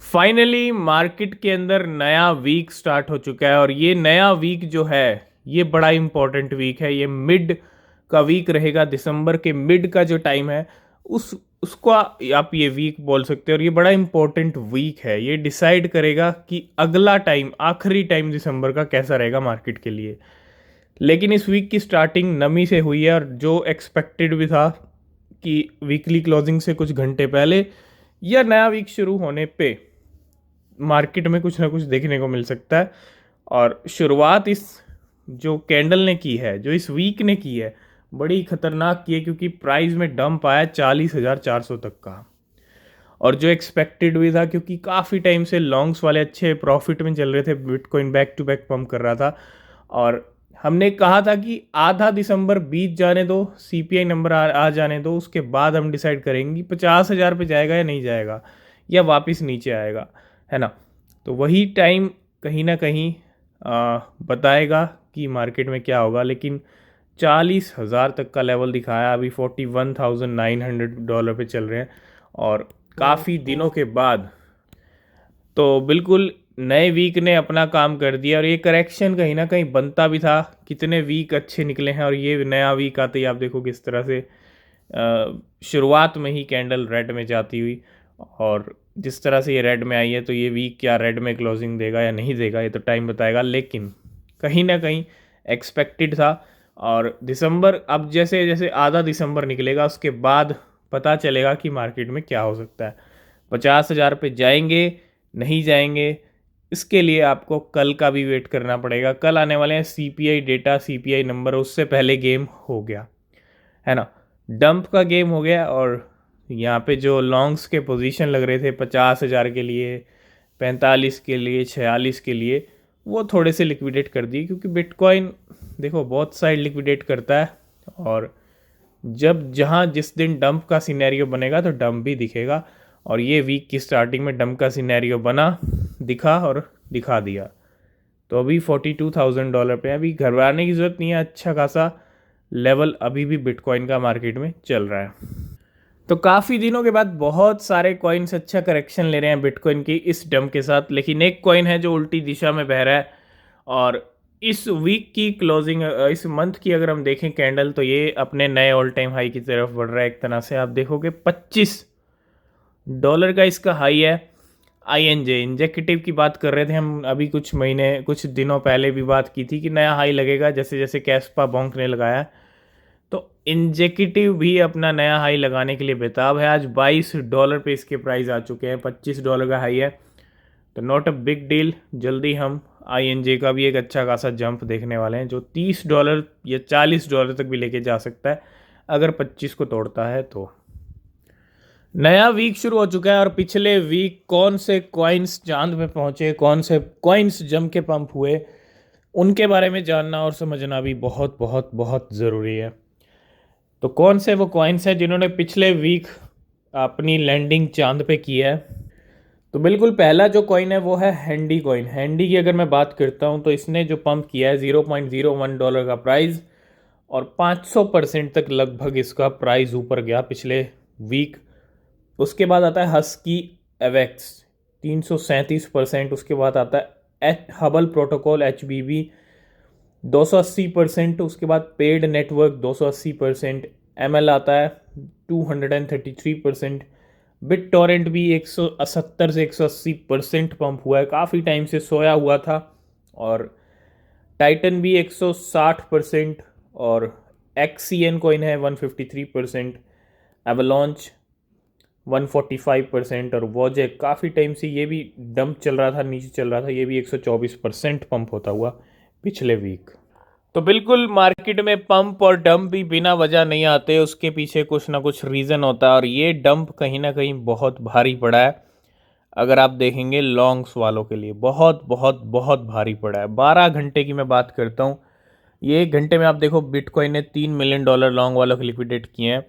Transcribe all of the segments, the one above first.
Finally market के अंदर नया वीक स्टार्ट हो चुका है और ये नया वीक जो है ये बड़ा इंपॉर्टेंट वीक है। ये मिड का वीक रहेगा, दिसंबर के मिड का जो टाइम है उस उसको आप ये वीक बोल सकते हो। और ये बड़ा इंपॉर्टेंट वीक है, ये डिसाइड करेगा कि अगला टाइम, आखिरी टाइम दिसंबर का कैसा रहेगा मार्केट के लिए। लेकिन इस वीक की स्टार्टिंग नमी से हुई है और जो एक्सपेक्टेड भी था कि वीकली क्लोजिंग से कुछ घंटे पहले या नया वीक शुरू होने पे मार्केट में कुछ ना कुछ देखने को मिल सकता है। और शुरुआत इस जो कैंडल ने की है, जो इस वीक ने की है, बड़ी खतरनाक की है क्योंकि प्राइस में डंप आया 40,400 तक का। और जो एक्सपेक्टेड भी था क्योंकि काफ़ी टाइम से लॉन्ग्स वाले अच्छे प्रॉफिट में चल रहे थे, bitcoin back to back pump कर रहा था। और हमने कहा था कि आधा दिसंबर बीत जाने दो, सीपीआई नंबर आ जाने दो, उसके बाद हम डिसाइड करेंगे 50,000 पे जाएगा या नहीं जाएगा या वापस नीचे आएगा, है ना। तो वही टाइम कहीं ना कहीं बताएगा कि मार्केट में क्या होगा। लेकिन 40,000 तक का लेवल दिखाया, अभी $41,900 पे चल रहे हैं और काफ़ी दिनों के बाद। तो बिल्कुल नए वीक ने अपना काम कर दिया और ये करेक्शन कहीं ना कहीं बनता भी था। कितने वीक अच्छे निकले हैं और ये नया वीक आते ही आप देखो किस तरह से शुरुआत में ही कैंडल रेड में जाती हुई, और जिस तरह से ये रेड में आई है तो ये वीक क्या रेड में क्लोजिंग देगा या नहीं देगा ये तो टाइम बताएगा। लेकिन कहीं ना कहीं एक्सपेक्टेड था। और दिसंबर अब जैसे जैसे आधा दिसंबर निकलेगा उसके बाद पता चलेगा कि मार्केट में क्या हो सकता है। 50,000 पे जाएंगे नहीं जाएंगे, इसके लिए आपको कल का भी वेट करना पड़ेगा। कल आने वाले हैं सीपीआई डेटा, सीपीआई नंबर, उससे पहले गेम हो गया, है ना। डंप का गेम हो गया और यहाँ पे जो लॉन्ग्स के पोजीशन लग रहे थे 50,000 के लिए, 45 के लिए, 46 के लिए, वो थोड़े से लिक्विडेट कर दिए क्योंकि बिटकॉइन देखो बहुत साइड लिक्विडेट करता है। और जब जहाँ जिस दिन डंप का सिनेरियो बनेगा तो डंप भी दिखेगा। और ये वीक की स्टार्टिंग में डंप का सिनेरियो बना, दिखा और दिखा दिया। तो अभी $42,000 पे अभी घबराने की ज़रूरत नहीं है। अच्छा खासा लेवल अभी भी बिटकॉइन का मार्केट में चल रहा है। तो काफ़ी दिनों के बाद बहुत सारे कॉइन्स अच्छा करेक्शन ले रहे हैं बिटकॉइन की इस डंप के साथ। लेकिन एक कॉइन है जो उल्टी दिशा में बह रहा है। और इस वीक की क्लोजिंग, इस मंथ की अगर हम देखें कैंडल, तो ये अपने नए ऑल टाइम हाई की तरफ बढ़ रहा है। एक तरह से आप देखोगे $25 का इसका हाई है। आईएनजे इंजेक्टिव की बात कर रहे थे हम अभी कुछ दिनों पहले भी बात की थी कि नया हाई लगेगा जैसे जैसे कैस्पा बॉन्क ने लगाया। तो इंजेक्टिव भी अपना नया हाई लगाने के लिए बेताब है। आज $22 पे इसके प्राइस आ चुके हैं, $25 का हाई है। तो नॉट अ बिग डील। जल्दी हम आईएनजे का भी एक अच्छा खासा जंप देखने वाले हैं जो $30 या $40 तक भी लेके जा सकता है अगर 25 को तोड़ता है तो। नया वीक शुरू हो चुका है और पिछले वीक कौन से कॉइन्स चांद पे पहुंचे, कौन से कॉइन्स जम के पंप हुए, उनके बारे में जानना और समझना भी बहुत बहुत बहुत ज़रूरी है। तो कौन से वो कॉइन्स हैं जिन्होंने पिछले वीक अपनी लैंडिंग चांद पे की है। तो बिल्कुल पहला जो कॉइन है वो है हैंडी कॉइन। हैंडी की अगर मैं बात करता हूँ तो इसने जो पंप किया है $0.01 का प्राइस और 500% तक लगभग इसका प्राइस ऊपर गया पिछले वीक। उसके बाद आता है हस्की एवेक्स 337%। उसके बाद आता है हबल प्रोटोकॉल HBB 280%। उसके बाद पेड नेटवर्क 280%। ML आता है 233%। बिट टॉरेंट भी 170 से 180% पंप हुआ है, काफ़ी टाइम से सोया हुआ था। और टाइटन भी 160%। और XCN कोइन है 153%। एवलॉन्च 145%। और वॉजेक काफ़ी टाइम से ये भी डंप चल रहा था, नीचे चल रहा था, ये भी 124% पंप होता हुआ पिछले वीक। तो बिल्कुल मार्केट में पंप और डंप भी बिना वजह नहीं आते, उसके पीछे कुछ ना कुछ रीज़न होता है। और ये डंप कहीं ना कहीं बहुत भारी पड़ा है। अगर आप देखेंगे लॉन्ग्स वालों के लिए बहुत बहुत बहुत भारी पड़ा है। 12 घंटे की मैं बात करता हूँ, ये 1 घंटे में आप देखो बिटकॉइन ने $3 मिलियन लॉन्ग वालों के लिक्विडेट किए हैं।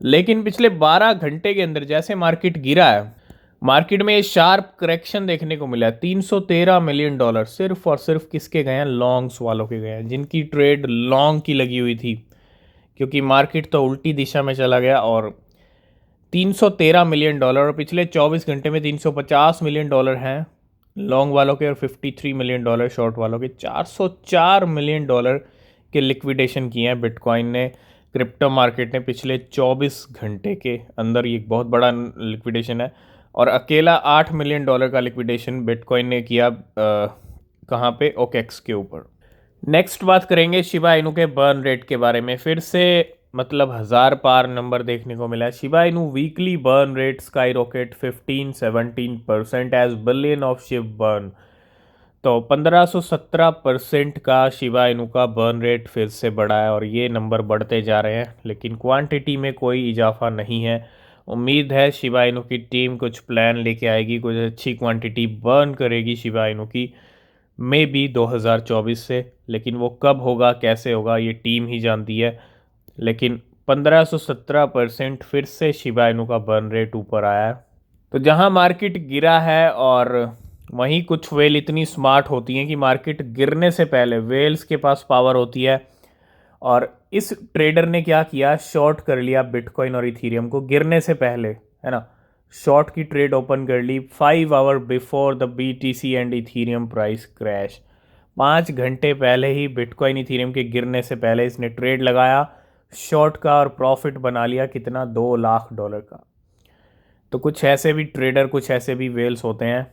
लेकिन पिछले 12 घंटे के अंदर जैसे मार्केट गिरा है, मार्केट में ये शार्प करेक्शन देखने को मिला है। $313 मिलियन सिर्फ और सिर्फ किसके गए हैं? लॉन्ग्स वालों के गए हैं, जिनकी ट्रेड लॉन्ग की लगी हुई थी। क्योंकि मार्केट तो उल्टी दिशा में चला गया और $313 मिलियन, और पिछले 24 घंटे में $350 मिलियन हैं लॉन्ग वालों के और $53 मिलियन शॉर्ट वालों के। $404 मिलियन के लिक्विडेशन किए हैं बिटकॉइन ने, क्रिप्टो मार्केट ने पिछले 24 घंटे के अंदर। ये एक बहुत बड़ा लिक्विडेशन है। और अकेला $8 मिलियन का लिक्विडेशन बिटकॉइन ने किया कहाँ पे, ओकेक्स के ऊपर। नेक्स्ट बात करेंगे शिबा इनू के बर्न रेट के बारे में। फिर से मतलब 1000 पार नंबर देखने को मिला है। Shiba Inu weekly burn rate skyrocket 15-17% as billion of SHIB burn. तो 1517% का शिबा इनू का बर्न रेट फिर से बढ़ा है और ये नंबर बढ़ते जा रहे हैं, लेकिन क्वांटिटी में कोई इजाफा नहीं है। उम्मीद है शिबा इनू की टीम कुछ प्लान लेके आएगी, कुछ अच्छी क्वांटिटी बर्न करेगी शिबा इनू की, मे बी 2024 से। लेकिन वो कब होगा, कैसे होगा, ये टीम ही जानती है। लेकिन 1517% फिर से शिबा इनू का बर्न रेट ऊपर आया है। तो जहां मार्केट गिरा है, और वहीं कुछ वेल इतनी स्मार्ट होती हैं कि मार्केट गिरने से पहले, वेल्स के पास पावर होती है, और इस ट्रेडर ने क्या किया, शॉर्ट कर लिया बिटकॉइन और इथीरियम को गिरने से पहले, है ना। शॉर्ट की ट्रेड ओपन कर ली 5 hour before the BTC and Ethereum price crash. 5 घंटे पहले ही बिटकॉइन इथीरियम के गिरने से पहले इसने ट्रेड लगाया शॉर्ट का, और प्रॉफिट बना लिया कितना, $2 लाख का। तो कुछ ऐसे भी ट्रेडर, कुछ ऐसे भी वेल्स होते हैं।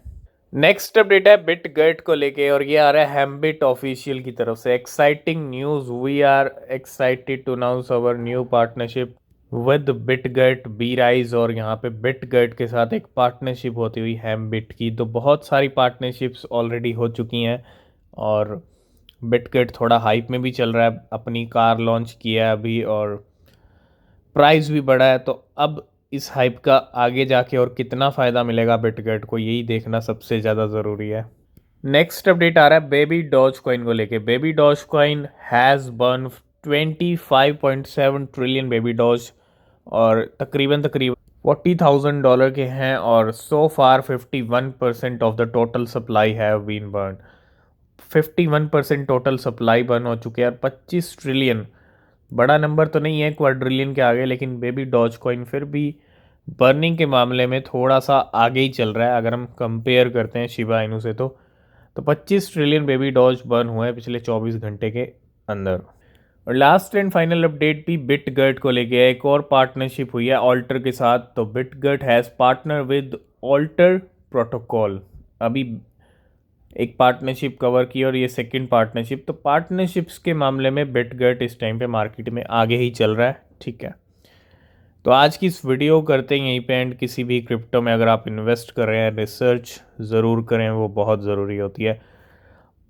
नेक्स्ट अपडेट है बिटगेट को लेके, और ये आ रहा है हैम्बिट ऑफिशियल की तरफ से। Exciting news, we are excited to announce our new partnership with Bitget B rise. और यहाँ पे बिटगेट के साथ एक पार्टनरशिप होती हुई हैम्बिट की। तो बहुत सारी पार्टनरशिप्स ऑलरेडी हो चुकी हैं, और बिटगेट थोड़ा हाइप में भी चल रहा है। अपनी कार लॉन्च किया है अभी, और प्राइस भी बढ़ा है। तो अब इस हाइप का आगे जाके और कितना फ़ायदा मिलेगा बिटगेट को, यही देखना सबसे ज़्यादा ज़रूरी है। नेक्स्ट अपडेट आ रहा है बेबी डॉज कॉइन को लेके। Baby Doge coin has burn 25.7 trillion baby Doge, और तकरीबन $40,000 के हैं, और so far 51% of the total supply have been burn. 51% total supply burn हो चुके हैं, और 25 ट्रिलियन बड़ा नंबर तो नहीं है क्वाड्रिलियन के आगे, लेकिन बेबी डॉज कॉइन फिर भी बर्निंग के मामले में थोड़ा सा आगे ही चल रहा है अगर हम कंपेयर करते हैं शिबा इनू से। तो 25 ट्रिलियन बेबी डॉज बर्न हुए हैं पिछले 24 घंटे के अंदर। और लास्ट एंड फाइनल अपडेट भी बिटगेट को लेके है। एक और पार्टनरशिप हुई है ऑल्टर के साथ। तो Bitget has partner with Alter protocol. अभी एक पार्टनरशिप कवर की और ये सेकंड पार्टनरशिप। तो पार्टनरशिप्स के मामले में बिटगेट इस टाइम पे मार्केट में आगे ही चल रहा है, ठीक है। तो आज की इस वीडियो करते हैं यहीं पे एंड। किसी भी क्रिप्टो में अगर आप इन्वेस्ट कर रहे हैं, रिसर्च ज़रूर करें, वो बहुत ज़रूरी होती है।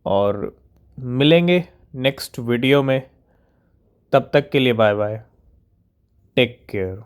और मिलेंगे नेक्स्ट वीडियो में, तब तक के लिए बाय बाय, टेक केयर।